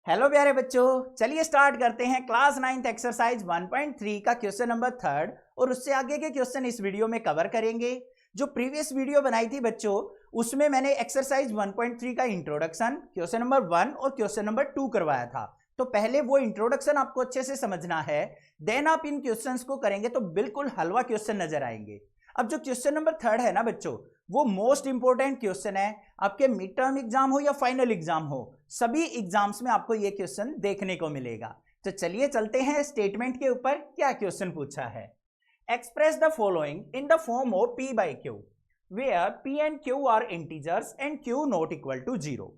Hello प्यारे बच्चों, चलिए स्टार्ट करते हैं क्लास 9th एक्सरसाइज 1.3 का क्वेश्चन नंबर 3 और उससे आगे के क्वेश्चन इस वीडियो में कवर करेंगे। जो प्रीवियस वीडियो बनाई थी बच्चों, उसमें मैंने एक्सरसाइज 1.3 का इंट्रोडक्शन, क्वेश्चन नंबर 1 और क्वेश्चन नंबर 2 करवाया था। तो पहले वो इंट्रोडक्शन आपको अच्छे से समझना है, देन आप इन क्वेश्चंस को करेंगे तो बिल्कुल हलवा क्वेश्चन नजर आएंगे। अब जो क्वेश्चन नंबर 3 है ना बच्चों, वो मोस्ट इंपॉर्टेंट क्वेश्चन है। आपके मिड टर्म एग्जाम हो या फाइनल एग्जाम हो, सभी एग्जाम्स में आपको ये क्वेश्चन देखने को मिलेगा। तो चलिए चलते हैं स्टेटमेंट के ऊपर। क्या क्वेश्चन पूछा है? Express the following in the form of p by q where p and q are integers and q not equal to 0।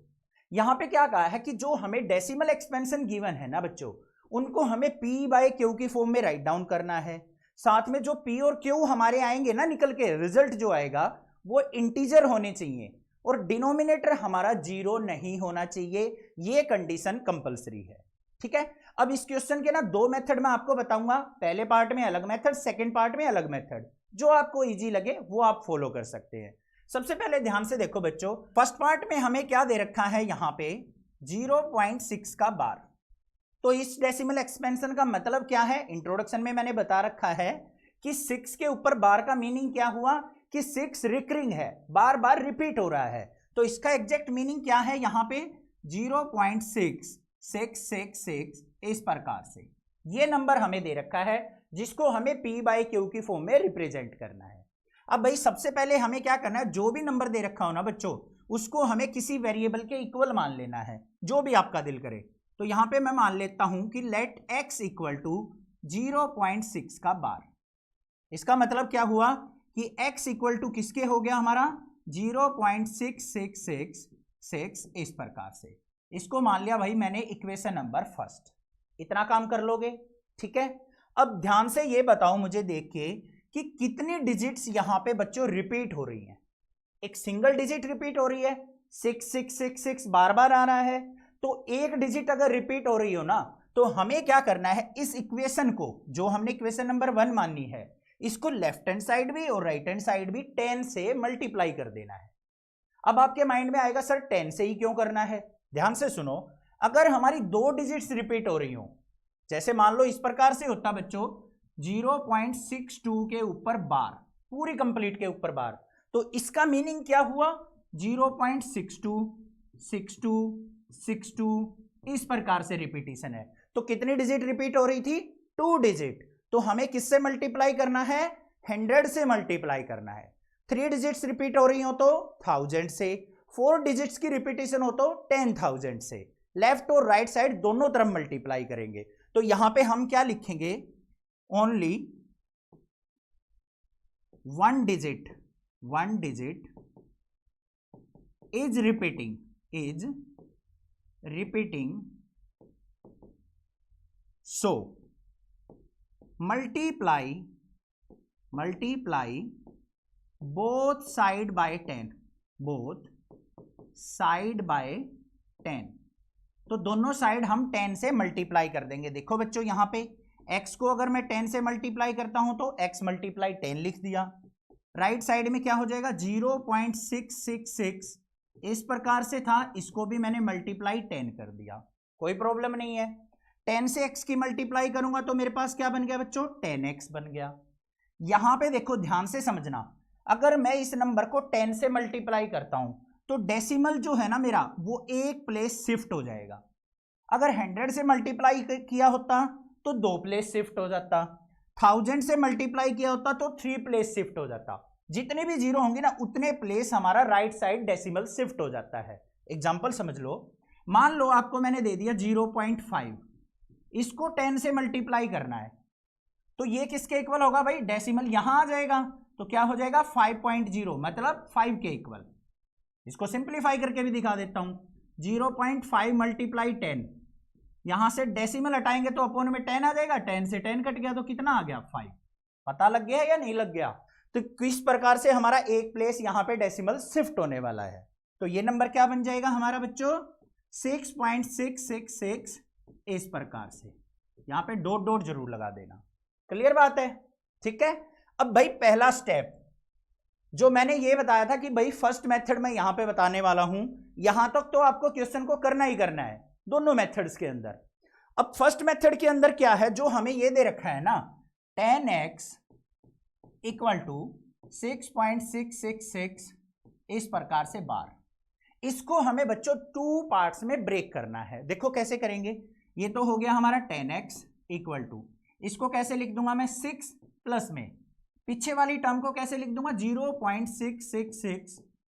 यहां पे क्या कहा है कि जो हमें डेसिमल एक्सपेंशन गिवन है ना बच्चों, उनको हमें p by q की फॉर्म में राइट डाउन करना है। साथ में जो p और q हमारे आएंगे ना, निकल के रिजल्ट जो आएगा वो इंटीजर होने चाहिए और डिनोमिनेटर हमारा 0 नहीं होना चाहिए। ये कंडीशन कंपलसरी है। ठीक है। अब इस क्वेश्चन के ना दो मेथड मैं आपको बताऊंगा। पहले पार्ट में अलग मेथड, सेकंड पार्ट में अलग मेथड। जो आपको इजी लगे वो आप फॉलो कर सकते हैं। सबसे पहले ध्यान से देखो बच्चों, फर्स्ट पार्ट में हमें क्या दे रखा है, यहां पे 0.6 का बार। तो इस डेसिमल एक्सपेंशन का मतलब क्या है, इंट्रोडक्शन में मैंने बता रखा है कि 6 के ऊपर बार का मीनिंग क्या हुआ कि 6 रिकरिंग है, बार बार रिपीट हो रहा है। तो इसका एग्जैक्ट मीनिंग क्या है, यहां पे 0.6666 इस प्रकार से ये नंबर हमें दे रखा है, जिसको हमें p by q की फॉर्म में रिप्रेजेंट करना है। अब भाई सबसे पहले हमें क्या करना है, जो भी नंबर दे रखा हो ना बच्चों, उसको हमें किसी वेरिएबल के इक्वल मान लेना है, जो भी आपका दिल करे। तो यहां पे मैं मान लेता हूं कि लेट x इक्वल टू 0.6 का बार। इसका मतलब क्या हुआ कि x इक्वल टू किसके हो गया हमारा 0.6666 इस प्रकार से। इसको मान लिया भाई मैंने इक्वेशन नंबर फर्स्ट। इतना काम कर लोगे, ठीक है। अब ध्यान से ये बताओ मुझे देख के कि कितनी डिजिट्स यहां पे बच्चों रिपीट हो रही हैं। एक सिंगल डिजिट रिपीट हो रही है, 6666 बार बार आ रहा है। तो एक डिजिट अगर रिपीट हो रही हो ना, तो हमें क्या करना है, इस इक्वेशन को जो हमने इक्वेशन नंबर 1 माननी है, इसको लेफ्ट हैंड साइड भी और राइट हैंड साइड भी 10 से मल्टीप्लाई कर देना है। अब आपके माइंड में आएगा सर 10 से ही क्यों करना है? ध्यान से सुनो, अगर हमारी दो डिजिट्स रिपीट हो रही हो, जैसे मान लो इस प्रकार से होता बच्चों 0.62 के ऊपर बार, पूरी कंप्लीट के ऊपर बार, तो इसका मीनिंग क्या हुआ 0.62 62 62 इस प्रकार से रिपीटिशन है। तो कितनी डिजिट रिपीट हो रही थी, 2 डिजिट। तो हमें किससे मल्टीप्लाई करना है, 100 से मल्टीप्लाई करना है। 3 डिजिट्स रिपीट हो रही हो तो 1000 से, 4 डिजिट्स की रिपीटेशन हो तो 10,000 से। लेफ्ट और राइट साइड दोनों तरफ मल्टीप्लाई करेंगे। तो यहां पे हम क्या लिखेंगे, only 1 digit is repeating so multiply both side by 10। तो दोनों साइड हम 10 से मल्टीप्लाई कर देंगे। देखो बच्चों, यहां पे x को अगर मैं 10 से मल्टीप्लाई करता हूं तो x मल्टीप्लाई 10 लिख दिया। राइट साइड में क्या हो जाएगा 0.666 इस प्रकार से था, इसको भी मैंने मल्टीप्लाई 10 कर दिया, कोई प्रॉब्लम नहीं है। 10 से x की मल्टीप्लाई करूंगा तो मेरे पास क्या बन गया बच्चों, 10x बन गया। यहां पे देखो ध्यान से समझना, अगर मैं इस नंबर को 10 से मल्टीप्लाई करता हूं तो डेसिमल जो है ना मेरा, वो एक प्लेस शिफ्ट हो जाएगा। अगर 100 से मल्टीप्लाई किया होता तो 2 प्लेस शिफ्ट हो जाता, 1000 से मल्टीप्लाई किया होता तो 3 प्लेस शिफ्ट हो जाता। जितने भी जीरो होंगे ना, उतने प्लेस हमारा राइट साइड डेसिमल शिफ्ट हो जाता है। एग्जाम्पल समझ लो, मान लो आपको मैंने दे दिया 0.5, इसको 10 से मल्टीप्लाई करना है, तो ये किसके इक्वल होगा भाई, डेसिमल यहां आ जाएगा, तो क्या हो जाएगा 5.0, मतलब 5 के इक्वल। इसको सिंप्लीफाई करके भी दिखा देता हूं, 0.5 मल्टीप्लाई 10, यहां से डेसिमल हटाएंगे तो अपोन में 10 आ जाएगा, 10 से 10 कट गया तो कितना आ गया 5। पता लग गया या नहीं लग गया? तो किस प्रकार से हमारा एक प्लेस यहां पे डेसिमल शिफ्ट होने वाला है। तो ये नंबर क्या बन जाएगा हमारा बच्चों 6.666 इस प्रकार से। यहां पे डॉट डॉट जरूर लगा देना, क्लियर बात है, ठीक है। अब भाई पहला स्टेप जो मैंने ये बताया था कि भाई फर्स्ट मेथड में यहां पे बताने वाला हूं, यहां तक तो आपको क्वेश्चन को करना ही करना है। दोनों मेथड्स के अंदर। अब फर्स्ट मेथड के अंदर क्या है, जो हमें ये दे रखा है ना 10x इक्वल टू 6.666 इस प्रकार से बार, इसको हमें बच्चों टू पार्ट्स में ब्रेक करना है। देखो कैसे करेंगे, ये तो हो गया हमारा 10x इक्वल टू, इसको कैसे लिख दूंगा मैं 6 प्लस में पीछे वाली टर्म को कैसे लिख दूंगा 0.666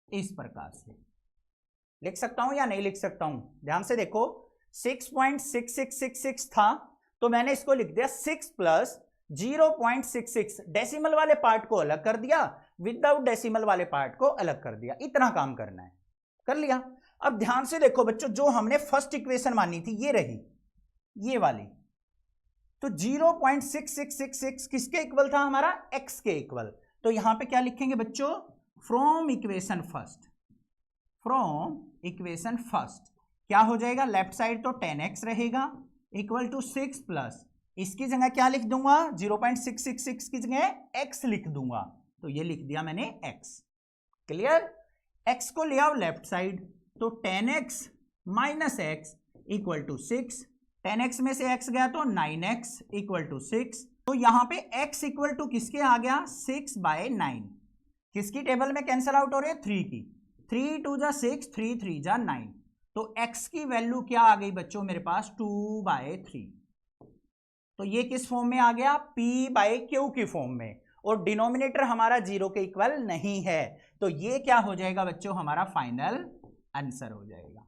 इस प्रकार से लिख सकता हूं या नहीं लिख सकता हूं, ध्यान से देखो 6.6666 था तो मैंने इसको लिख दिया 6 प्लस 0.66, डेसिमल वाले पार्ट को अलग कर दिया, विदाउट डेसिमल वाले पार्ट को अलग कर दिया, इतना काम करना है, कर लिया। अब ध्यान से देखो बच्चों, जो हमने फर्स्ट इक्वेशन मानी थी ये रही, ये वाली, तो 0.6666 किसके इक्वल था हमारा, x के इक्वल। तो यहां पे क्या लिखेंगे बच्चों, from equation first, from equation first क्या हो जाएगा, लेफ्ट साइड तो 10x रहेगा इक्वल टू 6 प्लस इसकी जगह क्या लिख दूंगा 0.666 की जगह x लिख दूंगा, तो ये लिख दिया मैंने x। क्लियर, x को ले आओ लेफ्ट साइड, तो 10x minus x equal to 6, 10x में से x गया तो 9x इक्वल टू 6, तो यहां पे x इक्वल टू किसके आ गया 6/9, किसकी टेबल में कैंसल आउट हो रही है 3 की, 3 2 जा 6, 3 3 जा 9, तो x की वैल्यू क्या आ गई बच्चों मेरे पास 2/3, तो ये किस फॉर्म में आ गया p/q की फॉर्म में, और डिनोमिनेटर हमारा 0 के इक्वल नहीं है, तो ये क्या हो जाएगा बच्चों हमारा फाइनल आंसर हो जाएगा।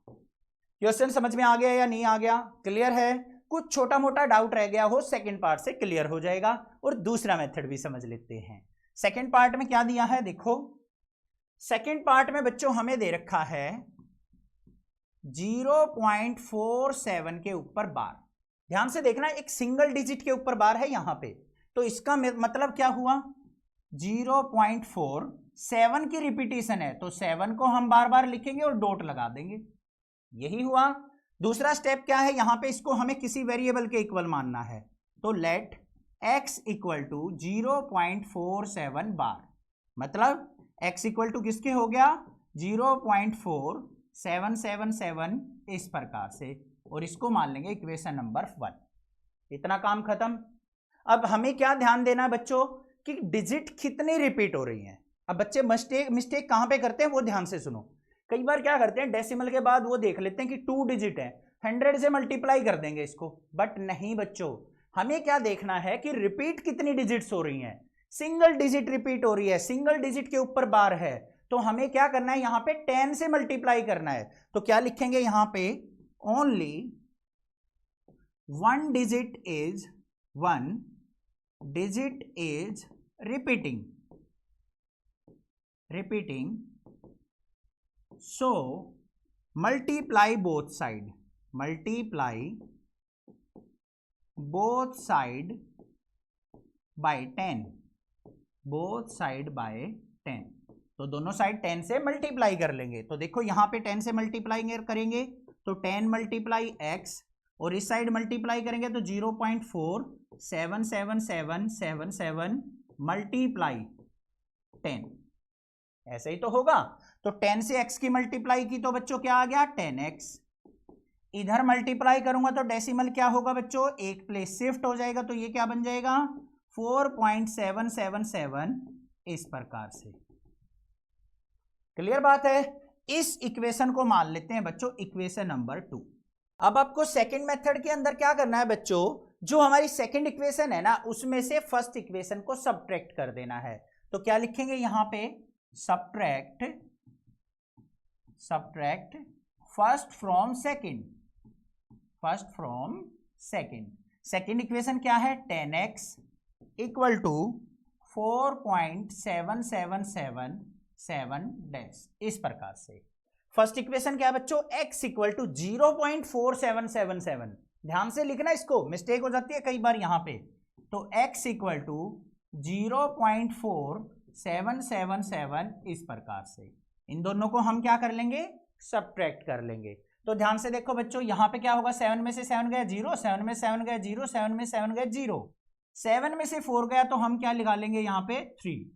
क्वेश्चन समझ में आ गया या नहीं आ गया, क्लियर है, कुछ छोटा मोटा डाउट रह गया हो सेकंड पार्ट से क्लियर हो जाएगा। और दूसरा मेथड भी समझ लेते हैं, सेकंड पार्ट में क्या दिया है, देखो सेकंड पार्ट में बच्चों हमें दे रखा है 0.47 के ऊपर बार, ध्यान से देखना एक सिंगल डिजिट के ऊपर बार है यहां पे, तो इसका मतलब क्या हुआ 0.4, 7 की रिपीटेशन है तो 7 को हम बार बार लिखेंगे और डॉट लगा देंगे, यही हुआ। दूसरा स्टेप क्या है, यहां पे इसको हमें किसी वेरिएबल के इक्वल मानना है, तो लेट x इक्वल टू 0.47 बार, मतलब x इक्वल टू किसके हो गया 0.4777 इस प्रकार से, और इसको मान लेंगे इक्वेशन नंबर 1, इतना काम खत्म। अब हमें क्या ध्यान देना है बच्चों कि डिजिट कितनी रिपीट हो रही हैं। अब बच्चे मिस्टेक कहां पे करते हैं वो ध्यान से सुनो, कई बार क्या करते हैं डेसिमल के बाद वो देख लेते हैं कि 2 डिजिट है, 100 से मल्टीप्लाई कर देंगे इसको, बट नहीं बच्चों, हमें क्या देखना है कि रिपीट कितनी डिजिट्स हो रही हैं, सिंगल डिजिट रिपीट हो रही है, सिंगल डिजिट के ऊपर बार है, तो हमें क्या करना है यहां पे 10 से मल्टीप्लाई करना है, तो क्या लिखेंगे यहां पे only 1 digit is repeating, so multiply both side by 10, तो दोनों साइड 10 से मल्टीप्लाई कर लेंगे, तो देखो यहां पे 10 से मल्टीप्लाई करेंगे तो 10 मल्टीप्लाई x, और इस साइड मल्टीप्लाई करेंगे तो 0.477777 मल्टीप्लाई 10, ऐसे ही तो होगा। तो 10 से x की मल्टीप्लाई की तो बच्चों क्या आ गया 10x, इधर मल्टीप्लाई करूंगा तो डेसिमल क्या होगा बच्चों एक प्लेस शिफ्ट हो जाएगा, तो ये क्या बन जाएगा 4.777 इस प्रकार से। क्लियर बात है, इस इक्वेशन को मान लेते हैं बच्चों इक्वेशन नंबर 2। अब आपको सेकंड मेथड के अंदर क्या करना है बच्चों, जो हमारी सेकंड इक्वेशन है ना उसमें से फर्स्ट इक्वेशन को सबट्रैक्ट कर देना है, तो क्या लिखेंगे यहां पे subtract first from second, second equation क्या है 10x इक्वल टू 4.7777 डैश, इस प्रकार से। फर्स्ट इक्वेशन क्या है बच्चों x इक्वल टू 0.4777, ध्यान से लिखना, इसको मिस्टेक हो जाती है कई बार यहां पे, तो x इक्वल टू 0.4777 इस प्रकार से, इन दोनों को हम क्या कर लेंगे सबट्रैक्ट कर लेंगे। तो ध्यान से देखो बच्चों यहां पे क्या होगा 7 में से 7 गया 0, 7 में 7 गया 0, 7 में 7 गया 0, 7 में से 4 गया तो हम क्या लगा लेंगे यहां पे 3,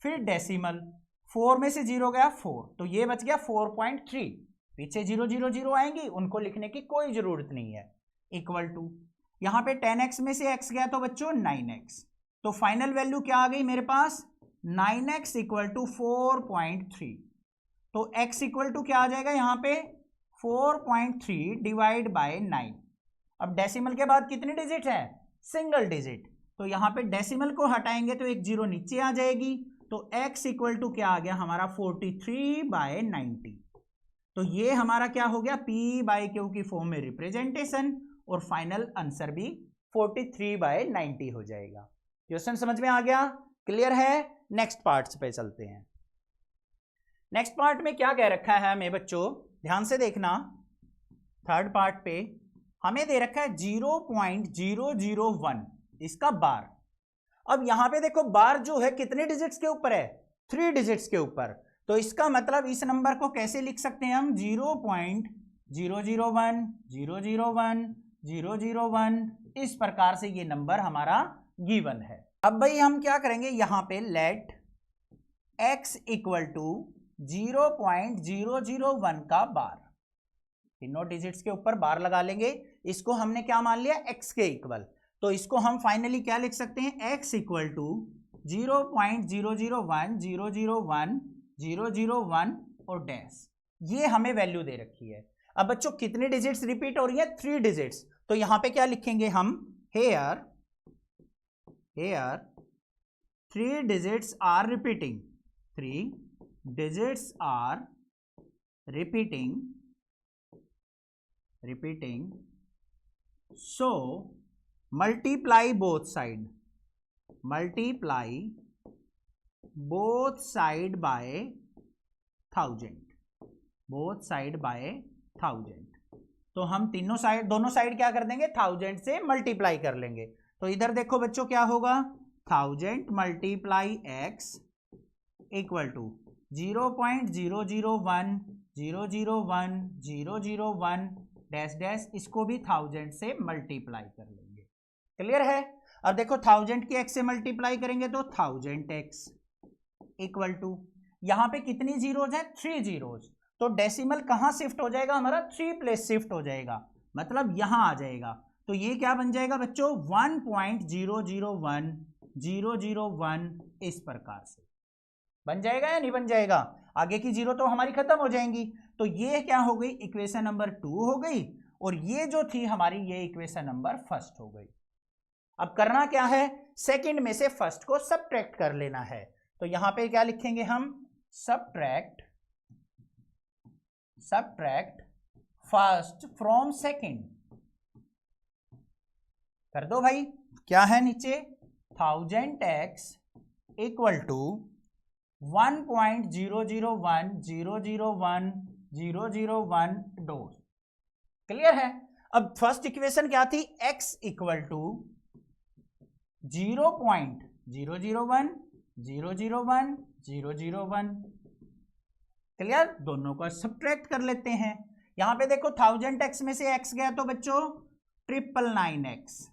फिर डेसिमल 4 में से 0 गया 4, तो ये बच गया 4.3, पीछे 0 0 0 आएंगी, उनको लिखने की कोई जरूरत नहीं है। इक्वल टू यहां पे 10x में से x गया तो बच्चों 9x, तो फाइनल वैल्यू क्या आ गई मेरे पास 9x इक्वल टू 4.3। तो x इक्वल टू क्या आ जाएगा यहां पे 4.3 डिवाइड बाय 9। अब डेसिमल के बाद कितने डिजिट है, सिंगल डिजिट, तो यहां पे डेसिमल को हटाएंगे तो एक जीरो नीचे आ जाएगी, तो x इक्वल टू क्या आ गया हमारा 43/90। तो ये हमारा क्या हो गया p/q की फॉर्म में रिप्रेजेंटेशन, और फाइनल आंसर भी 43/90 हो जाएगा। क्वेश्चन समझ में आ गया, क्लियर है। नेक्स्ट पार्ट्स पे चलते हैं। नेक्स्ट पार्ट में क्या कह रखा है हमें बच्चों, ध्यान से देखना। थर्ड पार्ट पे हमें दे रखा है 0.001 इसका बार। अब यहां पे देखो बार जो है कितने डिजिट्स के ऊपर है, 3 डिजिट्स के ऊपर, तो इसका मतलब इस नंबर को कैसे लिख सकते हैं हम 0.001 001 001, इस प्रकार से ये नंबर हमारा गिवन है। अब भाई हम क्या करेंगे, यहां पे लेट x इक्वल टू 0.001 का बार, तीनों डिजिट्स के ऊपर बार लगा लेंगे। इसको हमने क्या मान लिया x के इक्वल, तो इसको हम फाइनली क्या लिख सकते हैं x इक्वल टू 0.001 001 001 और डैश, ये हमें वैल्यू दे रखी है। अब बच्चों कितने डिजिट्स रिपीट हो रही है, 3 डिजिट्स, तो यहां पे क्या लिखेंगे हम, here 3 digits are repeating, 3 digits are repeating, so multiply both side by 1000, तो हम दोनों साइड क्या कर देंगे 1000 से मल्टीप्लाई कर लेंगे। तो इधर देखो बच्चों क्या होगा 1000 multiply x equal to 0.001 001 001 dash dash, इसको भी 1000 से मल्टीप्लाई कर लेंगे। क्लियर है। अब देखो 1000 की x से मल्टीप्लाई करेंगे तो 1000x इक्वल टू, यहां पे कितनी जीरोज है 3 जीरोज, तो डेसिमल कहां शिफ्ट हो जाएगा हमारा 3 प्लेस शिफ्ट हो जाएगा, मतलब यहां आ जाएगा। तो ये क्या बन जाएगा बच्चों 1.001 001, इस प्रकार से बन जाएगा या नहीं बन जाएगा, आगे की जीरो तो हमारी खत्म हो जाएंगी। तो ये क्या हो गई इक्वेशन नंबर 2 हो गई, और ये जो थी हमारी ये इक्वेशन नंबर फर्स्ट हो गई। अब करना क्या है, सेकंड में से फर्स्ट को सबट्रैक्ट कर लेना है। तो यहां पे क्या लिखेंगे हम सबट्रैक्ट फर्स्ट फ्रॉम सेकंड, कर दो भाई। क्या है नीचे 1000x equal to 1.001 001 001 dose. Clear है। अब फर्स्ट इक्वेशन क्या थी x इक्वल टू 0.001 001 001। क्लियर, दोनों को सब्ट्रैक्ट कर लेते हैं। यहां पे देखो 1000x में से x गया तो बच्चों 999x।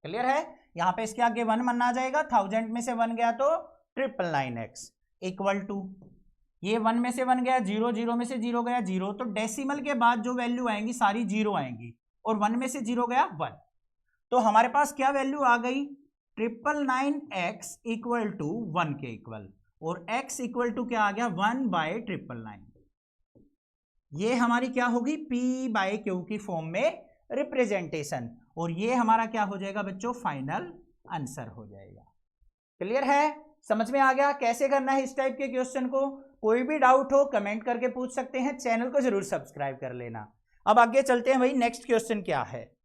क्लियर है, यहां पे इसके आगे 1 मन आ जाएगा, 1000 में से 1 गया तो 999x इक्वल टू, ये 1 में से 1 गया, 0 0 में से 0 गया 0, तो डेसिमल के बाद जो वैल्यू आएंगी सारी 0 आएंगी, और 1 में से 0 गया 1, तो हमारे पास क्या वैल्यू आ गई 999x इक्वल टू 1 के इक्वल, और x इक्वल टू क्या आ गया 1/999। ये हमारी क्या होगी p/q की फॉर्म में रिप्रेजेंटेशन, और ये हमारा क्या हो जाएगा बच्चों फाइनल आंसर हो जाएगा। क्लियर है, समझ में आ गया कैसे करना है इस टाइप के क्वेश्चन को। कोई भी डाउट हो कमेंट करके पूछ सकते हैं, चैनल को जरूर सब्सक्राइब कर लेना। अब आगे चलते हैं भाई, नेक्स्ट क्वेश्चन क्या है।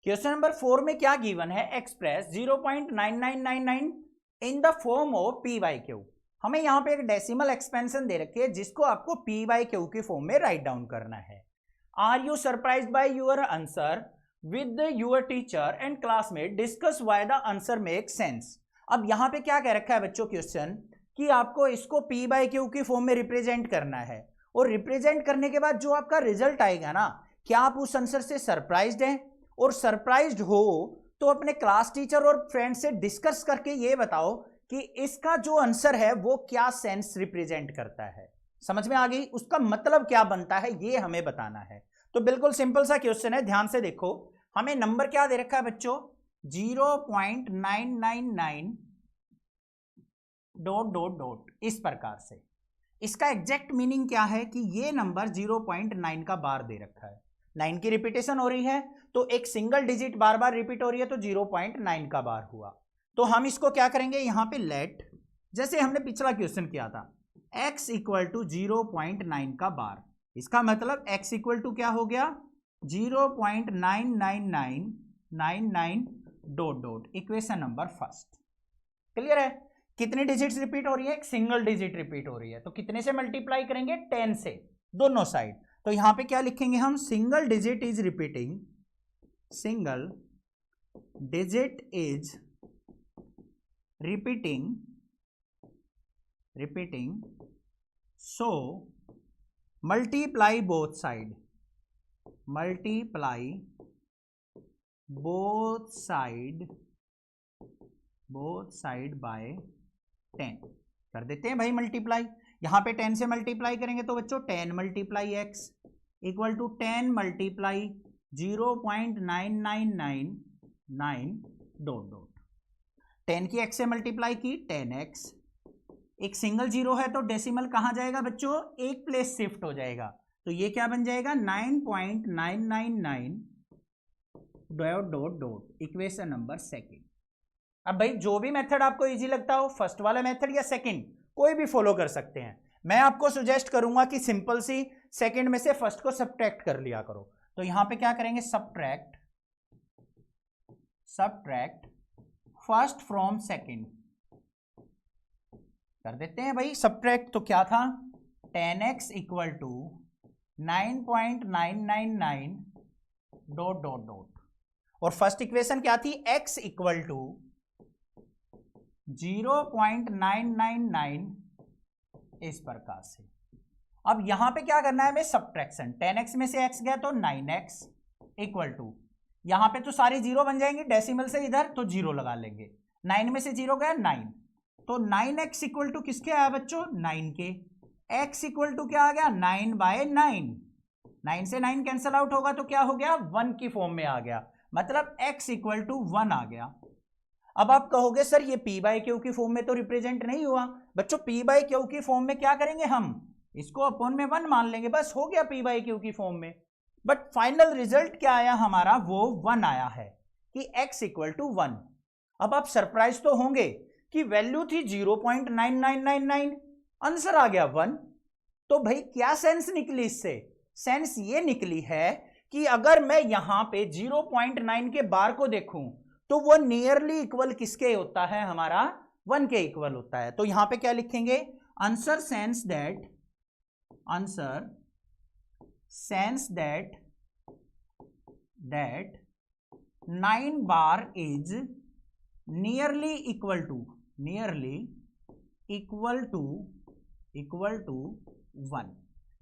क्वेश्चन नंबर 4 में क्या गिवन है, express 0.9999 in the form of p/q। हमें यहां पे एक डेसिमल एक्सपेंशन दे रखी है जिसको आपको p/q की फॉर्म में राइट डाउन करना है। Are you surprised by your answer with your teacher and classmate, discuss why the answer make sense. अब यहां पे क्या कह रखा है बच्चों क्वेश्चन कि आपको इसको p/q की फॉर्म में रिप्रेजेंट करना है, और रिप्रेजेंट करने के बाद जो आपका रिजल्ट आएगा ना, क्या आप उस आंसर से सरप्राइज्ड हैं, और सरप्राइज्ड हो तो अपने क्लास टीचर और फ्रेंड से डिस्कस करके ये बताओ कि इसका जो आंसर है वो क्या सेंस रिप्रेजेंट करता है। समझ में आ गई? उसका मतलब क्या बनता है ये हमें बताना है। तो बिल्कुल सिंपल सा क्वेश्चन है, ध्यान से देखो। हमें नंबर क्या दे रखा है बच्चों? 0.999 ... इस प्रकार से। इसका एग्जैक्ट मीनिंग क्या है कि ये नंबर 0.9 का बार दे रखा है, 9 की रिपीटेशन हो रही है, तो एक सिंगल डिजिट बार बार रिपीट हो रही है, तो 0.9 का बार हुआ। तो हम इसको क्या करेंगे, यहां पे लेट, जैसे हमने पिछला क्वेश्चन किया था, x इक्वल टू 0.9 का बार। इसका मतलब x इक्वल टू क्या हो गया, 0.99999 ... इक्वेशन नंबर फर्स्ट। क्लियर है? कितनी डिजिट्स रिपीट हो रही है? एक सिंगल डिजिट रिपीट हो रही है, तो कितने से मल्टीप्लाई करेंगे? 10 से, दोनों साइड। तो यहां पे क्या लिखेंगे हम? Single digit is repeating, single digit is repeating, so multiply both side, both side by 10 कर देते हैं भाई मल्टीप्लाई। यहां पे 10 से मल्टीप्लाई करेंगे तो बच्चों 10 multiply x equal to 10 multiply 0.9999 ... 10 की x से मल्टीप्लाई की 10x, एक सिंगल जीरो है तो डेसिमल कहां जाएगा बच्चों? एक प्लेस शिफ्ट हो जाएगा, तो ये क्या बन जाएगा? 9.999 ... इक्वेशन नंबर सेकंड। अब भाई जो भी मेथड आपको इजी लगता हो, फर्स्ट वाला मेथड या सेकंड, कोई भी फॉलो कर सकते हैं। मैं आपको सुजेस्ट करूंगा कि सिंपल सी सेकंड में से फर्स्ट को सब्ट्रैक्ट कर लिया करो। तो यहां पे क्या करेंगे? सब्ट्रैक्ट फर्स्ट फ्रॉम सेकंड कर देते हैं भाई सब्ट्रैक्ट। तो क्या था? 10x इक्वल टू 9.999 ... और फर्स्ट इक्वेशन क्या थी? x इक्वल टू 0.999 इस प्रकार से। अब यहां पे क्या करना है हमें? सब्ट्रैक्शन। 10x में से x गया तो 9x इक्वल टू, यहां पे तो सारी जीरो बन जाएंगे, डेसिमल से इधर तो जीरो लगा लेंगे, 9 में से जीरो गया 9, तो 9x इक्वल टू किसके आया बच्चों? 9 के। x इक्वल टू क्या आ गया? 9/9, 9 से 9 कैंसल आउट होगा तो क्या हो गया? 1 की फॉर्म में आ गया, मतलब x इक्वल टू 1 आ गया। अब आप कहोगे सर ये p बाई क्यू की फॉर्म में तो रिप्रेजेंट नहीं हुआ। बच्चों p बाई क्यू की फॉर्म में क्या करेंगे हम? इसको अपॉन में 1 मान लेंगे, बस हो गया p बाई क्यू की फॉर्म में। बट फाइनल रिजल्ट क्या आया हमारा? वो 1 आया है कि x इक्वल टू 1। अब आप सरप्राइज तो होंगे कि वैल्यू थी 0.9999, आंसर आ गया 1। तो भाई क्या सेंस निकली इससे? सेंस ये निकली है कि अगर मैं यहां पे 0.9 के बार को देखूं तो वो नियरली इक्वल किसके होता है? हमारा 1 के इक्वल होता है। तो यहां पे क्या लिखेंगे? Answer sense that 9 bar is nearly equal to 1,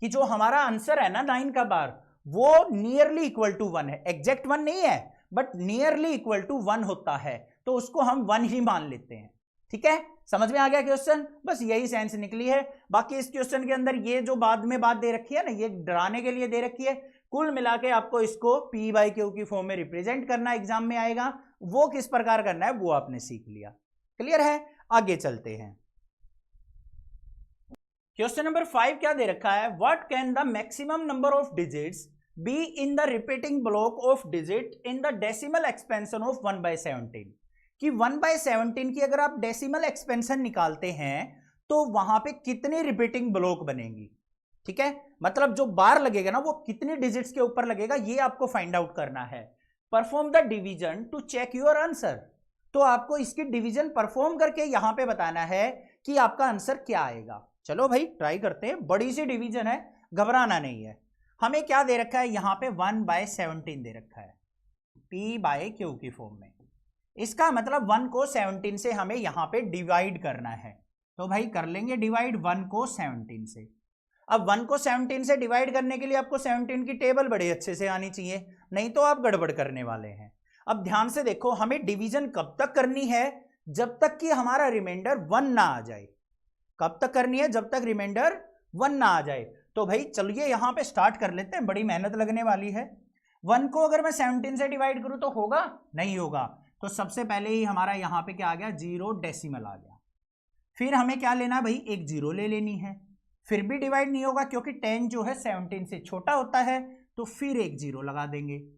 कि जो हमारा आंसर है ना 9 का बार, वो नियरली इक्वल टू 1 है। एग्जैक्ट 1 नहीं है बट नियरली इक्वल टू 1 होता है, तो उसको हम 1 ही मान लेते हैं। ठीक है, समझ में आ गया क्वेश्चन? बस यही सेंस निकली है। बाकी इस क्वेश्चन के अंदर ये जो बाद में बात दे रखी है ना, ये डराने के लिए दे रखी है। कुल मिला के आपको इसको p बाई क्यू की फॉर्म में रिप्रेजेंट करना एग्जाम में आएगा, वो किस प्रकार करना है वो आपने सीख लिया। क्लियर है? आगे चलते हैं। क्वेश्चन नंबर 5 क्या दे रखा है? What can the maximum number of digits be in the repeating block of digit in the decimal expansion of 1/17, कि 1/17 की अगर आप डेसिमल एक्सपेंशन निकालते हैं तो वहां पे कितनी रिपीटिंग ब्लॉक बनेंगी। ठीक है, मतलब जो बार लगेगा ना वो कितनी डिजिट्स के ऊपर लगेगा, ये आपको फाइंड आउट करना है। Perform the division to check your answer. तो आपको इसकी डिवीजन परफॉर्म करके यहां पे बताना है कि आपका आंसर क्या आएगा। चलो भाई ट्राई करते हैं, बड़ी सी डिवीजन है, घबराना नहीं है। हमें क्या दे रखा है यहां पे? 1/17 दे रखा है p बाय क्यू की फॉर्म में। इसका मतलब 1 को 17 से हमें यहां पे डिवाइड करना है। तो भाई कर लेंगे डिवाइड 1 को 17 से। अब 1 को 17 से डिवाइड करने के लिए आपको 17 की टेबल बड़े अच्छे से आनी चाहिए, नहीं तो आप गड़बड़ करने वाले हैं। अब ध्यान से देखो, हमें डिवीजन कब तक करनी है? जब तक कि हमारा रिमाइंडर 1 ना आ जाए। कब तक करनी है? जब तक रिमाइंडर 1 ना आ जाए। तो भाई चलिए यहाँ पे स्टार्ट कर लेते हैं, बड़ी मेहनत लगने वाली है। 1 को अगर मैं 17 से डिवाइड करूँ तो होगा? नहीं होगा। तो सबसे पहले ही हमारा यहाँ पे क्या आ गया, 0 डेसिमल आ गया। फिर हमें क्या लेना है भाई, एक 0 ले लेनी है। फिर भी डिवाइड नहीं होगा क्योंकि 10 जो है 17 से छोटा होता है, तो फिर एक 0 लगा देंगे।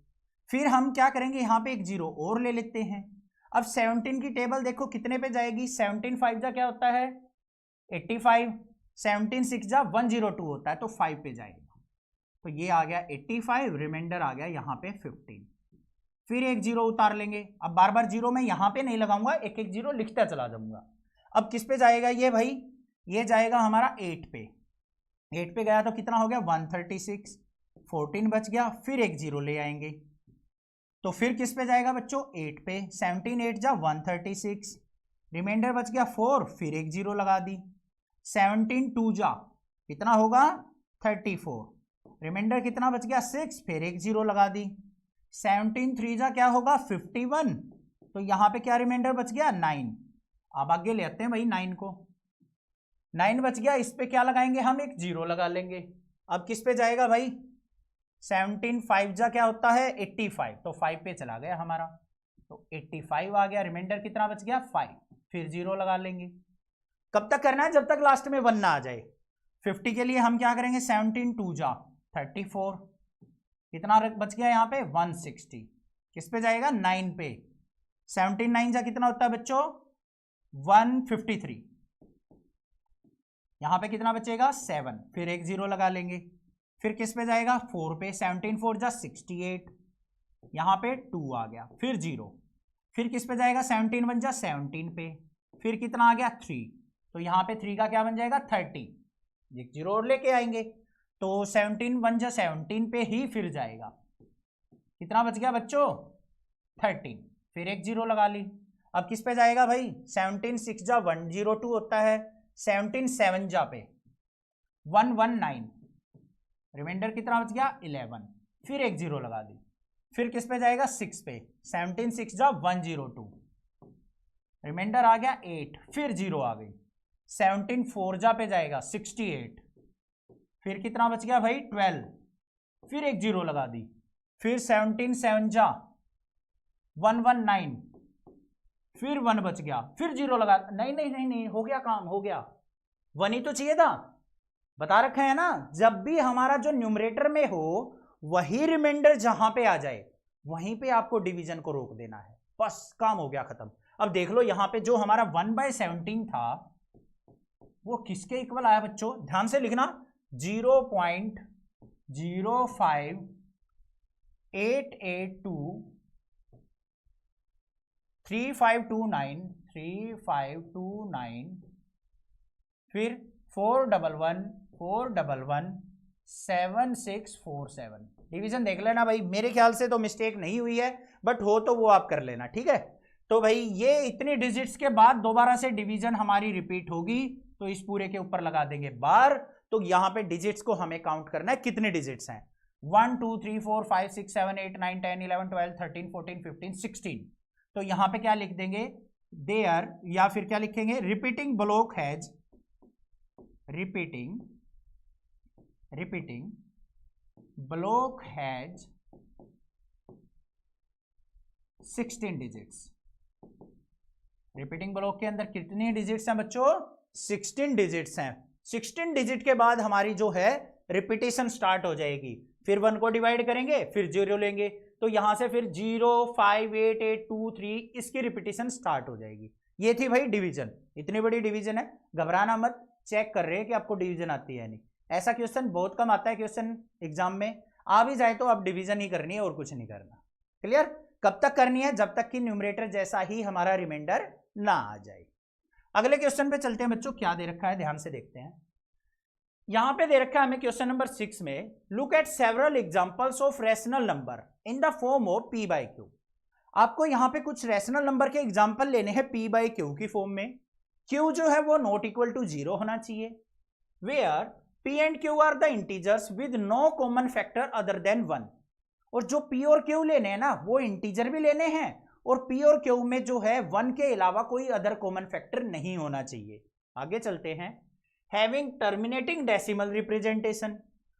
फिर हम क्या करेंगे, यहाँ पे एक 0 और ले लेते हैं। अब 17 की टेबल देखो कितने पे जाएगी, 17 5 जा क्या होता है 85, 17 6 जा 102 होता है, तो 5 पे जाएगा। तो ये आ गया 85, रिमाइंडर आ गया यहाँ पे 15। फिर एक 0 उतार लेंगे। अब बार बार 0 मैं यहाँ पे नहीं लगाऊंगा, एक एक 0 लिखता चला जाऊंगा। अब किस पे जाएगा ये भाई, ये जाएगा हमारा 8 पे। 8 पे गया तो कितना हो गया 136, 14 बच गया। फिर एक 0 ले आएंगे, तो फिर किस पे जाएगा बच्चों 8 पे। 17 8 जा 136, रिमाइंडर बच गया 4, फिर एक 0 लगा दी। 17 2 जा कितना होगा 34, रिमाइंडर कितना बच गया 6, फिर एक 0 लगा दी। 17 3 जा क्या होगा 51, तो यहाँ पे क्या रिमाइंडर बच गया 9। अब आगे ले आते हैं भाई 9 को, 9 बच गया, इस पे क्या लगाएंगे हम, एक 0 लगा लेंगे। अब किस पे जाएगा भाई 17 5 जा क्या होता है 85, तो 5 पे चला गया हमारा, तो 85 आ गया। रिमाइंडर कितना बच गया 5, फिर 0 लगा लेंगे। कब तक करना है, जब तक लास्ट में 1 ना आ जाए। 50 के लिए हम क्या करेंगे 17 2 जा 34, कितना बच गया यहाँ पे 160, किस पे जाएगा 9 पे। 17 9 जा कितना होता है बच्चों 153, यहाँ पे कितना बचेगा 7, फिर एक 0 लगा लेंगे। फिर किस पे जाएगा 4 पे। 17 4 जा 68, यहाँ पे 2 आ गया, फिर 0। फिर किस पे जाएगा 17 1 जा 17 पे, फिर कितना आ गया 3, तो यहाँ पे 3 का क्या बन जाएगा 30, एक 0 और लेके आएंगे, तो 17 1 जा 17 पे ही फिर जाएगा। कितना बच गया बच्चों 13, फिर एक 0 लगा ली। अब किस पे जाएगा भाई 17 6 जा 102 होता है, 17 7 जा पे 119, रिमाइंडर कितना बच गया 11, फिर एक 0 लगा दी। फिर किस पे जाएगा 6 पे। 17 6 जा 102, रिमाइंडर आ गया 8, फिर 0 आ गई। 17 4 जा पे जाएगा 68, फिर कितना बच गया भाई 12, फिर एक 0 लगा दी। फिर 17 7 जा 119, फिर 1 बच गया, फिर 0 लगा। नहीं नहीं नहीं नहीं, हो गया काम, हो गया। 1 ही तो चाहिए था, बता रखा है ना, जब भी हमारा जो न्यूमरेटर में हो वही रिमाइंडर जहां पे आ जाए वहीं पे आपको डिवीजन को रोक देना है, बस काम हो गया खत्म। अब देख लो यहां पे जो हमारा 1/17 था वो किसके इक्वल आया बच्चों, ध्यान से लिखना 0.058823529 फिर 411 डिवीजन देख लेना भाई, मेरे ख्याल से तो मिस्टेक नहीं हुई है, बट हो तो वो आप कर लेना, ठीक है। तो भाई ये इतनी डिजिट्स के बाद दोबारा से डिवीजन हमारी रिपीट होगी, तो इस पूरे के ऊपर लगा देंगे बार। तो यहां पे डिजिट्स को हमें काउंट करना है, कितने डिजिट्स हैं 1 2 3 4 5 6 7 8 9 10 11 12 13 14 15 16। तो यहां पे क्या लिख देंगे देयर, या फिर क्या लिखेंगे repeating block has repeating block has 16 digits. Repeating block के अंदर कितनी डिजिट्स हैं बच्चों 16 डिजिट्स हैं। 16 डिजिट के बाद हमारी जो है रिपीटेशन स्टार्ट हो जाएगी, फिर 1 को डिवाइड करेंगे, फिर 0 लेंगे, तो यहां से फिर 0 5 8 8 2 3 इसकी रिपीटेशन स्टार्ट हो जाएगी। ये थी भाई डिवीजन, इतनी बड़ी डिवीजन है, घबराना मत, चेक कर रहे हैं कि आपको डिवीजन आती है नहीं। ऐसा क्वेश्चन बहुत कम आता है, क्वेश्चन एग्जाम में आ भी जाए तो आप डिवीजन ही करनी है और कुछ नहीं करना। क्लियर? कब तक करनी है, जब तक कि न्यूमरेटर जैसा ही हमारा रिमाइंडर ना आ जाए। अगले क्वेश्चन पे चलते हैं बच्चों, क्या दे रखा है ध्यान से देखते हैं। यहां पे दे रखा है हमें क्वेश्चन नंबर 6 में, look at several examples of rational number in the form of p by Q. आपको यहां पे कुछ रैशनल नंबर के एग्जांपल लेने हैं p बाई क्यू की फॉर्म में। q जो है वो नॉट इक्वल टू 0 होना चाहिए, where p and q are the integers with no common factor other than 1। और जो p और q लेने हैं ना वो इंटीजर भी लेने हैं, और p और q में जो है 1 के अलावा कोई अदर कॉमन फैक्टर नहीं होना चाहिए। आगे चलते हैं, हैविंग टर्मिनेटिंग डेसिमल रिप्रेजेंटेशन,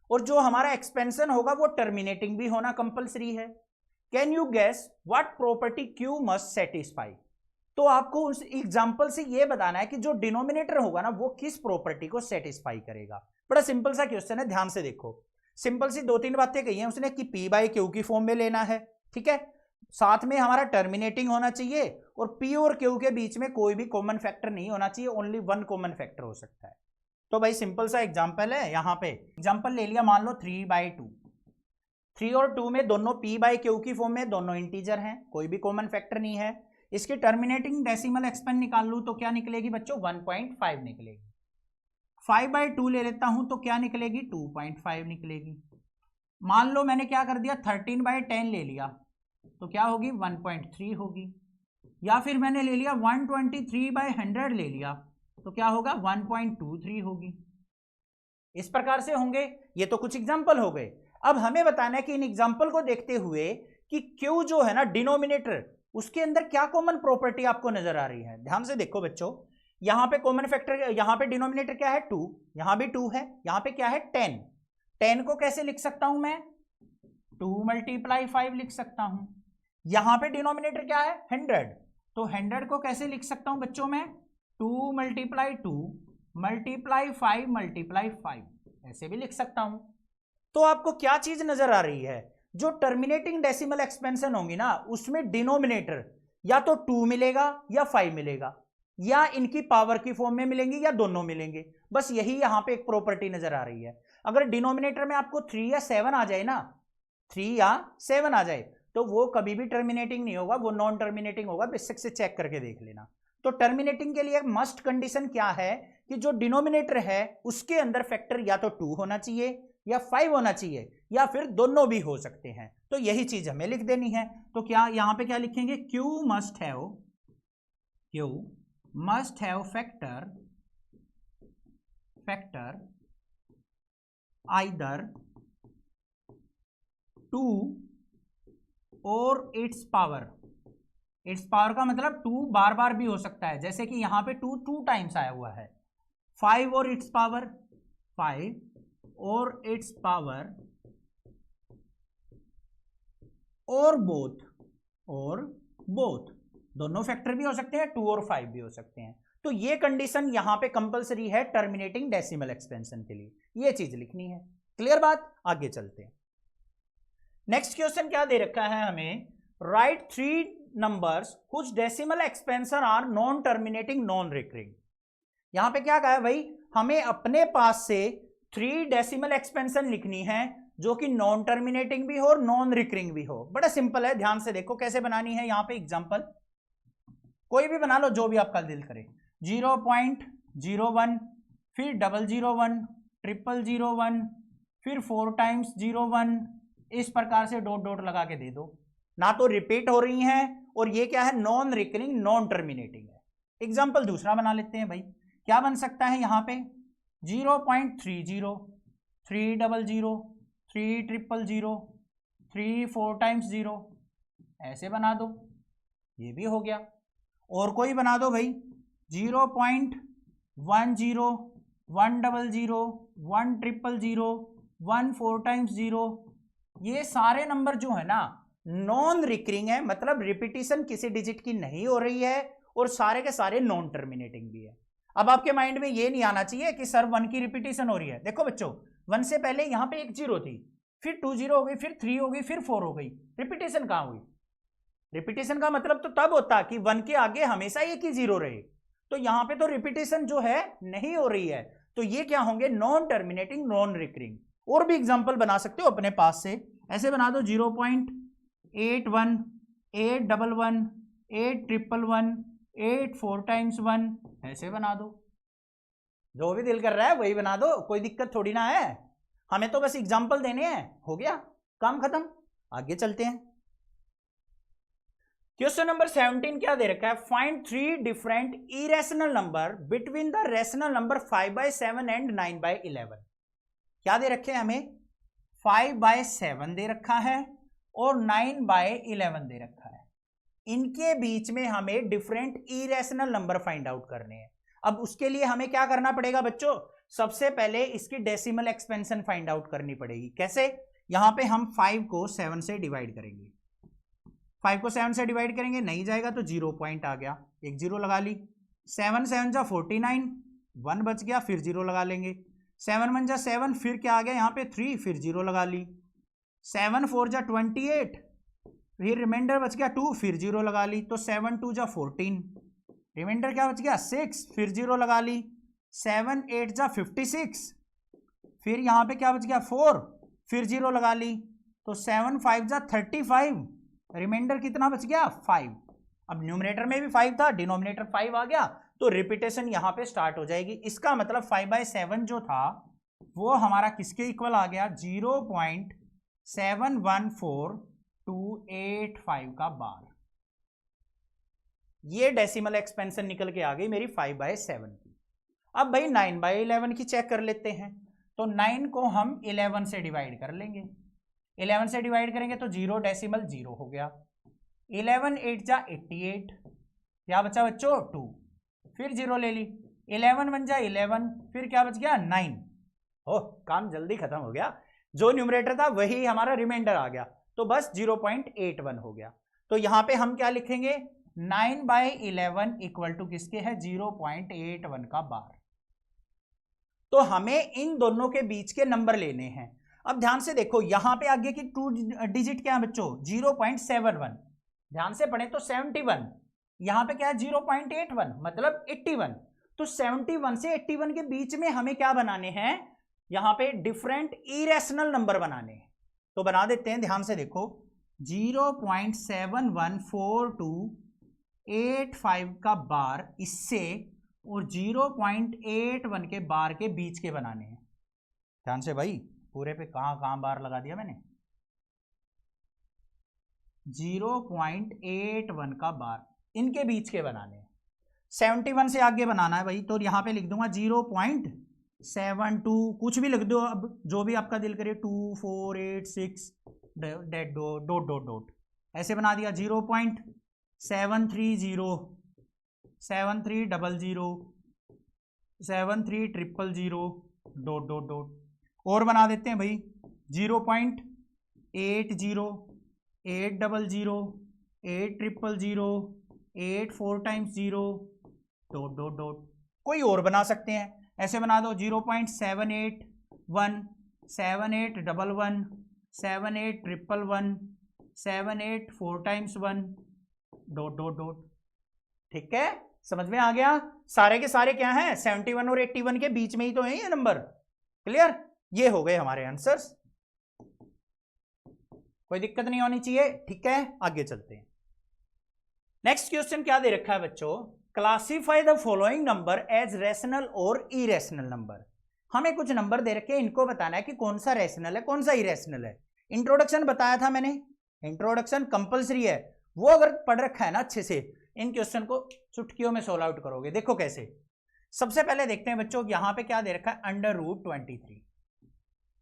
और जो हमारा एक्सपेंशन होगा वो टर्मिनेटिंग भी होना कंपलसरी है। Can you guess what property q must satisfy? तो आपको उस एग्जांपल से ये बताना है कि जो डिनोमिनेटर होगा ना वो किस प्रॉपर्टी को सेटिस्फाई करेगा। बड़ा सिंपल सा क्वेश्चन है, ध्यान से देखो। सिंपल सी 2-3 बातें कही हैं उसने कि P बाई Q की फॉर्म में लेना है, ठीक है, साथ में हमारा टर्मिनेटिंग होना चाहिए, और P और Q के बीच में कोई भी कॉमन फैक्टर नहीं होना चाहिए, ओनली वन कॉमन फैक्टर हो सकता है। तो भाई सिंपल सा एग्जांपल है, यहां पे एग्जांपल ले लिया, मान लो 3/2। 3 और 2 में दोनों P बाई Q की फॉर्म में, दोनों इंटीजर हैं, कोई भी कॉमन फैक्टर नहीं है। इसकी टर्मिनेटिंग डेसिमल एक्सपेंड निकाल लूं तो क्या निकलेगी बच्चों? 1.5 निकलेगी। 5/2 ले लेता हूं तो क्या निकलेगी? 2.5 निकलेगी। मान लो मैंने क्या कर दिया, 13/10 ले लिया तो क्या होगी? 1.3 होगी। या फिर मैंने ले लिया 123/100 ले लिया तो क्या होगा? 1.23 होगी। इस प्रकार से होंगे। ये तो कुछ एग्जाम्पल हो गए। अब हमें बताना है कि इन एग्जाम्पल को देखते हुए कि क्यू जो है ना डिनोमिनेटर, उसके अंदर क्या कॉमन प्रॉपर्टी आपको नजर आ रही है। ध्यान से देखो बच्चों, यहां पे कॉमन फैक्टर, यहां पे डिनोमिनेटर क्या है? 2, यहां भी 2 है, यहां पे क्या है? 10। 10 को कैसे लिख सकता हूं मैं? 2 × 5 लिख सकता हूं। यहां पे डिनोमिनेटर क्या है? 100, तो 100 को कैसे लिख सकता हूं बच्चों मैं? 2 × 2 × 5 × 5, ऐसे भी लिख सकता हूं। तो आपको क्या चीज नजर आ रही है? जो टर्मिनेटिंग डेसिमल एक्सपेंशन होंगी ना उसमें डिनोमिनेटर या तो 2 मिलेगा या 5 मिलेगा, या इनकी पावर की फॉर्म में मिलेंगी या दोनों मिलेंगे। बस यही यहां पे एक प्रॉपर्टी नजर आ रही है। अगर डिनोमिनेटर में आपको 3 या 7 आ जाए ना, 3 या 7 आ जाए तो वो कभी भी टर्मिनेटिंग नहीं होगा, वो नॉन टर्मिनेटिंग होगा। बेसिक से चेक करके देख लेना। तो टर्मिनेटिंग के लिए मस्ट कंडीशन क्या है कि जो डिनोमिनेटर है उसके अंदर फैक्टर या तो 2 होना चाहिए या 5 होना चाहिए, या फिर दोनों भी हो सकते हैं। तो यही चीज हमें लिख देनी है। तो क्या यहां पे क्या लिखेंगे? Q must have factor either 2 और इट्स पावर। इट्स पावर का मतलब 2 बार बार भी हो सकता है, जैसे कि यहां पे 2 टाइम्स आया हुआ है। 5 और इट्स पावर, 5 और इट्स पावर, और बोथ दोनों फैक्टर भी हो सकते हैं, 2 और 5 भी हो सकते हैं। तो ये कंडीशन यहां पे कंपलसरी है टर्मिनेटिंग डेसिमल एक्सपेंशन के लिए, ये चीज लिखनी है। क्लियर बात? आगे चलते हैं। नेक्स्ट क्वेश्चन क्या दे रखा है हमें? Write 3 numbers whose decimal expansion are non terminating non recurring. यहां पे क्या कहा है भाई? हमें अपने पास से 3 डेसिमल एक्सपेंशन लिखनी है जो कि नॉन टर्मिनेटिंग भी हो और नॉन रिकरिंग भी हो। बड़ा सिंपल है, ध्यान से देखो कैसे बनानी है। यहां पे एग्जांपल कोई भी बना लो, जो भी आपका दिल करे। 0.01, फिर 001, 001, फिर 4 टाइम्स 01, इस प्रकार से डॉट डॉट लगा के दे दो। ना तो रिपीट हो रही हैं, और ये क्या है? नॉन रिकरिंग नॉन टर्मिनेटिंग है। एग्जाम्पल दूसरा बना लेते हैं भाई। क्या बन सकता है यहां पे? 0.30, 300, 300, 3 4 टाइम्स 0, ऐसे बना दो, ये भी हो गया। और कोई बना दो भाई, 0.10, 100, 100, 1 4 टाइम्स 0। ये सारे नंबर जो है ना नॉन रिकरिंग है, मतलब रिपीटिशन किसी डिजिट की नहीं हो रही है, और सारे के सारे नॉन टर्मिनेटिंग भी है। अब आपके माइंड में ये नहीं आना चाहिए कि सर 1 की रिपीटिशन हो रही है। देखो बच्चों, 1 से पहले यहां पे एक 0 थी, फिर 2 0 हो गई, फिर 3 हो गई, फिर 4 हो गई, रिपीटिशन कहां हुई? रिपीटिशन का मतलब तो तब होता कि 1 के आगे हमेशा एक ही 0 रहे। तो यहां पे तो रिपीटिशन जो है नहीं हो रही है, तो ये क्या होंगे? Non terminating non recurring. और भी एग्जांपल बना सकते हो अपने पास से, ऐसे बना दो 0.81, 811, 811, 8 4 टाइम्स 1, ऐसे बना दो। जो भी दिल कर रहा है वही बना दो, कोई दिक्कत थोड़ी ना है। हमें तो बस एग्जांपल देने हैं, हो गया काम खत्म। आगे चलते हैं। क्वेश्चन नंबर 17 क्या दे रखा है? Find 3 different irrational number between the rational number 5/7 and 9/11। क्या दे रखे हैं हमें? 5/7 दे रखा है और 9/11 दे रखा है। इनके बीच में हमें different irrational number find out करने हैं। अब उसके लिए हमें क्या करना पड़ेगा बच्चों? सबसे पहले इसकी डेसिमल एक्सपेंशन फाइंड आउट करनी पड़ेगी। कैसे? यहां पे हम 5 को 7 से डिवाइड करेंगे, 5 को 7 से डिवाइड करेंगे, नहीं जाएगा तो 0 पॉइंट आ गया, एक 0 लगा ली। 7 7 जा 49, 1 बच गया, फिर 0 लगा लेंगे। 7 1 जा 7, फिर क्या आ गया यहाँ पे 3, फिर 0 लगा ली। 7 4 जा 28, फिर रिमाइंडर बच गया 2, फिर 0 लगा ली। तो 7 2 जा 14, रिमाइंडर क्या बच गया 6, फिर 0 लगा ली। 7 8 जा 56, फिर यहाँ पे क्या बच गया 4, फिर 0 लगा ली। तो 7 5 जा 35, रिमाइंडर कितना बच गया 5। अब न्यूमरेटर में भी 5 था, डिनोमिनेटर 5 आ गया, तो रिपीटेशन यहां पे स्टार्ट हो जाएगी। इसका मतलब 5/7 जो था वो हमारा किसके इक्वल आ गया, 0.714285 का बार। ये डेसिमल एक्सपेंशन निकल के आ गई मेरी 5/7 की। अब भाई 9/11 की चेक कर लेते हैं। तो 9 को हम 11 से डिवाइड कर लेंगे, 11 से डिवाइड करेंगे तो 0.0 हो गया। 11 8 जा 88, क्या बचा बच्चों 2, फिर 0 ले ली। 11 1 जा 11, फिर क्या बच गया 9। ओह, काम जल्दी खत्म हो गया, जो न्यूमरेटर था वही हमारा रिमाइंडर आ गया, तो बस 0.81 हो गया। तो यहां पे हम क्या लिखेंगे, 9/11 इक्वल टू किसके है, 0.81 का बार। तो हमें इन दोनों के बीच के नंबर लेने हैं। अब ध्यान से देखो, यहां पे आगे की 2 डिजिट क्या है बच्चों, 0.71, ध्यान से पढ़े तो 71, यहां पे क्या है 0.81 मतलब 81। तो 71 से 81 के बीच में हमें क्या बनाने हैं, यहां पे डिफरेंट इरेशनल नंबर बनाने हैं। तो बना देते हैं, ध्यान से देखो, 0.714285 का बार इससे और 0.81 के बार के बीच के बनाने हैं। ध्यान से भाई, पूरे पे कहां बार लगा दिया मैंने, 0.81 का बार इनके बीच के बनाने हैं। 71 से आगे बनाना है भाई, तो यहां पे लिख दूंगा 0.72, कुछ भी लिख दो, अब जो भी आपका दिल करे, 2 4 8 6 डॉट डॉट डॉट ऐसे बना दिया। 0.730, 7300, 7300 डॉट डॉट डॉट, और बना देते हैं भाई 0.80, 800, 8000, 8 4 टाइम्स 0 डॉट डॉट डॉट। कोई और बना सकते हैं, ऐसे बना दो 0.781, 7811, 7811, 78 4 टाइम्स 1 डॉट डॉट डॉट। ठीक है, समझ में आ गया? सारे के सारे क्या हैं, 71 और 81 के बीच में ही तो है ये नंबर। क्लियर? ये हो गए हमारे आंसर्स, कोई दिक्कत नहीं होनी चाहिए। ठीक है, आगे चलते हैं। नेक्स्ट क्वेश्चन क्या दे रखा है बच्चों, classify the following number as rational और इरेशनल नंबर। हमें कुछ नंबर दे रखे हैं, इनको बताना है कि कौन सा रैशनल है कौन सा इरेशनल है। इंट्रोडक्शन बताया था मैंने, इंट्रोडक्शन कंपलसरी है, वो अगर पढ़ रखा है ना अच्छे से, इन क्वेश्चन को चुटकियों में सोल्व आउट करोगे। देखो कैसे। सबसे पहले देखते हैं बच्चों, यहां पे क्या दे रखा है, √23।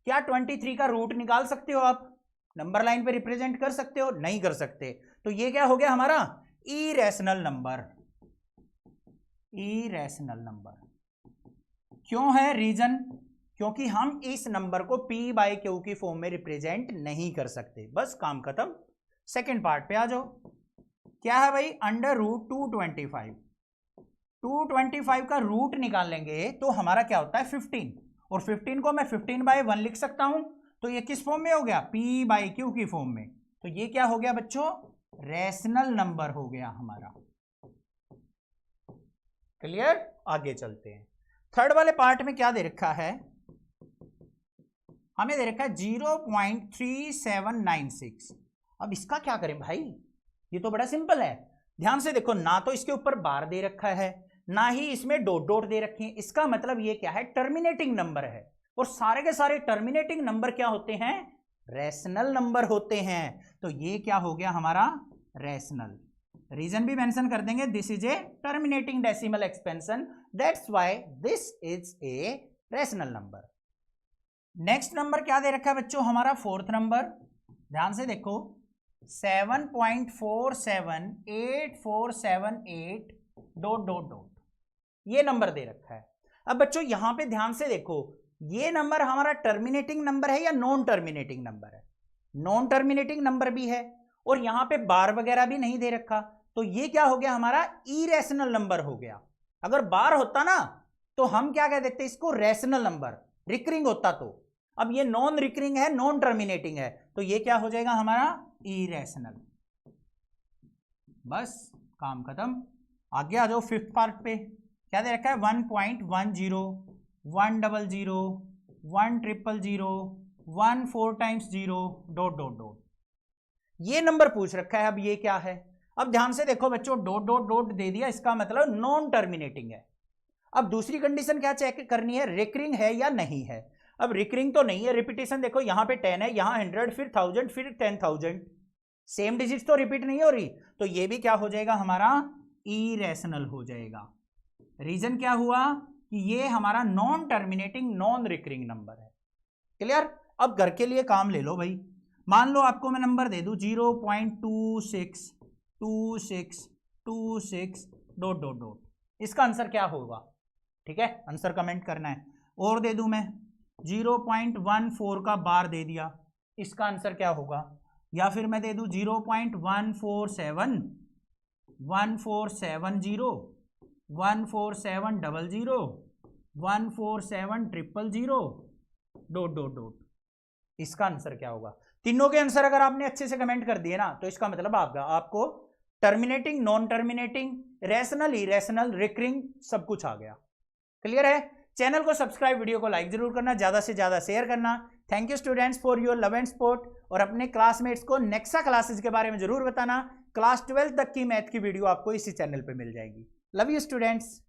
क्या 23 का रूट निकाल सकते हो आप, नंबर लाइन पे रिप्रेजेंट कर सकते हो? नहीं कर सकते। तो ये क्या हो गया हमारा, इरेशनल नंबर। इरेशनल नंबर क्यों है, रीजन, क्योंकि हम इस नंबर को p/q की फॉर्म में रिप्रेजेंट नहीं कर सकते। बस काम खत्म। सेकंड पार्ट पे आ जाओ, क्या है भाई, √225। 225 का रूट निकालेंगे तो हमारा क्या होता है 15, और 15 को मैं 15/1 लिख सकता हूं। तो ये किस फॉर्म में हो गया, p/q की फॉर्म में। तो ये क्या हो गया बच्चों, रैशनल नंबर हो गया हमारा। क्लियर? आगे चलते हैं। थर्ड वाले पार्ट में क्या दे रखा है, हमें दे रखा है 0.3796। अब इसका क्या करें भाई, ये तो बड़ा सिंपल है। ध्यान से देखो, ना तो इसके ऊपर बार दे रखा है, ना ही इसमें डॉट डॉट दे रखे हैं। इसका मतलब ये क्या है, टर्मिनेटिंग नंबर है, और सारे के सारे टर्मिनेटिंग नंबर क्या होते हैं, रैशनल नंबर होते हैं। तो ये क्या हो गया हमारा, रैशनल। रीजन भी मेंशन कर देंगे, this is a terminating decimal expansion, that's why this is a rational number. Next number क्या दे रखा है बच्चों, हमारा फोर्थ नंबर। ध्यान से देखो, 7.478478 डॉट डॉट डॉट, ये नंबर दे रखा है। अब बच्चों यहां पे ध्यान से देखो, ये नंबर हमारा टर्मिनेटिंग नंबर है या नॉन टर्मिनेटिंग नंबर है? नॉन टर्मिनेटिंग नंबर भी है, और यहां पे बार वगैरह भी नहीं दे रखा, तो ये क्या हो गया हमारा? इरेशनल नंबर हो गया। अगर बार होता ना तो हम क्या कह देते इसको? रैशनल नंबर, रिकरिंग होता तो। अब ये नॉन रिकरिंग है, नॉन टर्मिनेटिंग है, तो ये क्या हो जाएगा हमारा? इरेशनल। बस काम खत्म। आगे आ जाओ फिफ्थ पार्ट पे। क्या दे रखा है? 1.10, 100, 100, 1 4 टाइम्स 0 डॉट डॉट डॉट, ये नंबर पूछ रखा है। अब ये क्या है? अब ध्यान से देखो बच्चों, डॉट डॉट डॉट दे दिया, इसका मतलब नॉन टर्मिनेटिंग है। अब दूसरी कंडीशन क्या चेक करनी है? रिकरिंग है या नहीं है। अब रिकरिंग तो नहीं है, रिपीटेशन देखो, यहां पे 10 है, यहां 100, फिर 1000, फिर 10,000, सेम डिजिट तो रिपीट नहीं हो रही, तो ये भी क्या हो जाएगा हमारा? इरेशनल हो जाएगा। रीजन क्या हुआ? कि ये हमारा non terminating, non recurring number है। क्लियर? अब घर के लिए काम ले लो भाई। मान लो आपको मैं नंबर दे दूं 0.262626 डॉट डॉट डॉट, इसका आंसर क्या होगा? ठीक है, आंसर कमेंट करना है। और दे दूं मैं 0.14 का बार दे दिया, इसका आंसर क्या होगा? या फिर मैं दे दूं 0.147, 1470, 14700, 14700 डॉट डॉट डॉट, इसका आंसर क्या होगा? तीनों के आंसर अगर आपने अच्छे से कमेंट कर दिए ना, तो इसका मतलब आपको terminating, non terminating, rational, irrational, recurring सब कुछ आ गया। क्लियर है? चैनल को सब्सक्राइब, वीडियो को लाइक जरूर करना, ज्यादा से ज्यादा शेयर करना। Thank you students for your love and support, और अपने क्लासमेट्स को नेक्सा क्लासेस के बारे में जरूर बताना। क्लास 12 तक की मैथ की वीडियो आपको इसी चैनल पे मिल जाएगी। Love you students.